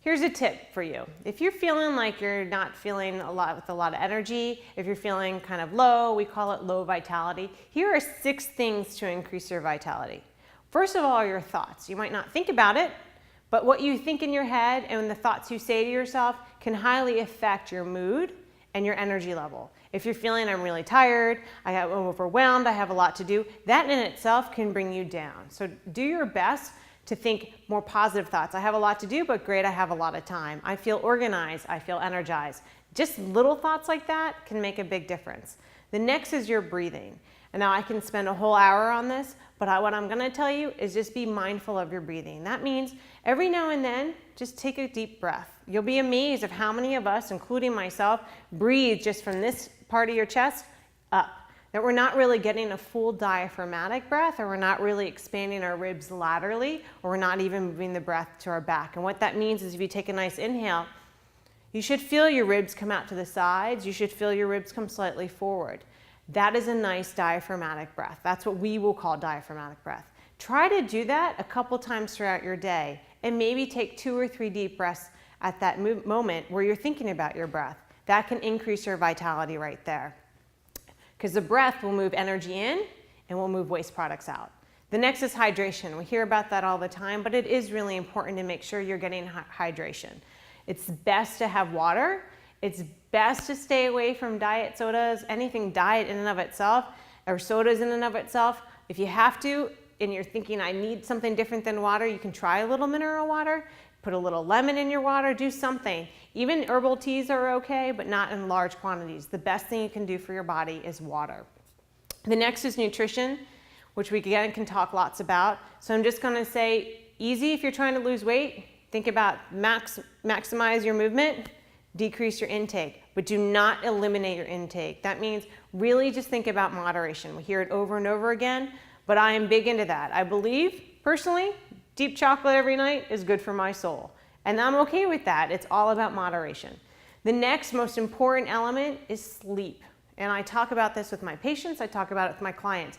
Here's a tip for you. If you're feeling like you're not feeling with a lot of energy, if you're feeling kind of low, we call it low vitality, here are 6 things to increase your vitality. First of all, your thoughts. You might not think about it, but what you think in your head and the thoughts you say to yourself can highly affect your mood and your energy level. If you're feeling I'm really tired, I'm overwhelmed, I have a lot to do, that in itself can bring you down. So do your best to think more positive thoughts. I have a lot to do, but great, I have a lot of time. I feel organized, I feel energized. Just little thoughts like that can make a big difference. The next is your breathing. And now I can spend a whole hour on this, but what I'm gonna tell you is just be mindful of your breathing. That means every now and then, just take a deep breath. You'll be amazed of how many of us, including myself, breathe just from this part of your chest up. That we're not really getting a full diaphragmatic breath, or we're not really expanding our ribs laterally, or we're not even moving the breath to our back. And what that means is if you take a nice inhale, you should feel your ribs come out to the sides. You should feel your ribs come slightly forward. That is a nice diaphragmatic breath. That's what we will call diaphragmatic breath. Try to do that a couple times throughout your day, and maybe take 2 or 3 deep breaths at that moment where you're thinking about your breath. That can increase your vitality right there, because the breath will move energy in and will move waste products out. The next is hydration. We hear about that all the time, but it is really important to make sure you're getting hydration. It's best to have water. It's best to stay away from diet sodas, anything diet in and of itself, or sodas in and of itself. If you have to, and you're thinking, I need something different than water, you can try a little mineral water, put a little lemon in your water, do something. Even herbal teas are okay, but not in large quantities. The best thing you can do for your body is water. The next is nutrition, which we again can talk lots about. So I'm just gonna say, easy if you're trying to lose weight, think about maximize your movement, decrease your intake, but do not eliminate your intake. That means really just think about moderation. We hear it over and over again, but I am big into that. I believe, personally, deep chocolate every night is good for my soul. And I'm okay with that. It's all about moderation. The next most important element is sleep. And I talk about this with my patients, I talk about it with my clients.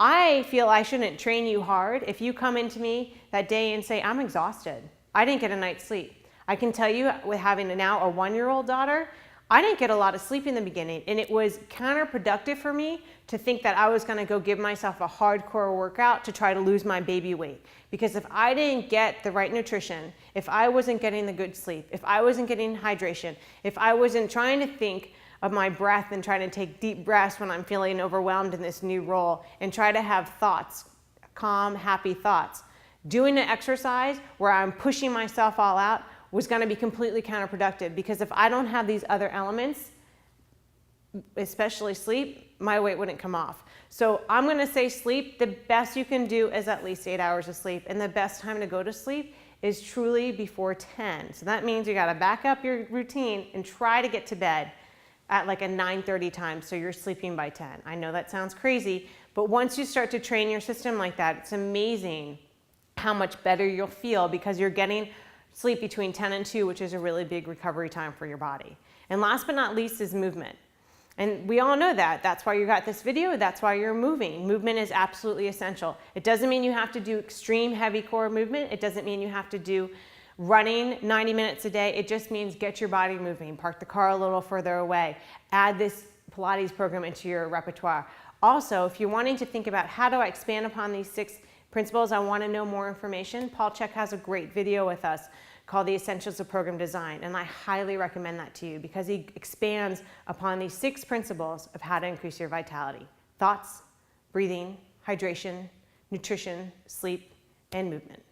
I feel I shouldn't train you hard if you come into me that day and say, I'm exhausted. I didn't get a night's sleep. I can tell you, with having now a 1-year-old daughter, I didn't get a lot of sleep in the beginning, and it was counterproductive for me to think that I was gonna go give myself a hardcore workout to try to lose my baby weight. Because if I didn't get the right nutrition, if I wasn't getting the good sleep, if I wasn't getting hydration, if I wasn't trying to think of my breath and trying to take deep breaths when I'm feeling overwhelmed in this new role, and try to have thoughts, calm, happy thoughts, doing an exercise where I'm pushing myself all out was going to be completely counterproductive, because if I don't have these other elements, especially sleep, my weight wouldn't come off. So I'm going to say sleep, the best you can do is at least 8 hours of sleep, and the best time to go to sleep is truly before 10. So that means you got to back up your routine and try to get to bed at like a 9:30 time so you're sleeping by 10. I know that sounds crazy, but once you start to train your system like that, it's amazing how much better you'll feel, because you're getting sleep between 10 and 2, which is a really big recovery time for your body. And last but not least is movement. And we all know that. That's why you got this video. That's why you're moving. Movement is absolutely essential. It doesn't mean you have to do extreme heavy core movement. It doesn't mean you have to do running 90 minutes a day. It just means get your body moving. Park the car a little further away. Add this Pilates program into your repertoire. Also, if you're wanting to think about how do I expand upon these 6 principles, I want to know more information, Paul Chek has a great video with us called The Essentials of Program Design, and I highly recommend that to you, because he expands upon these 6 principles of how to increase your vitality: thoughts, breathing, hydration, nutrition, sleep, and movement.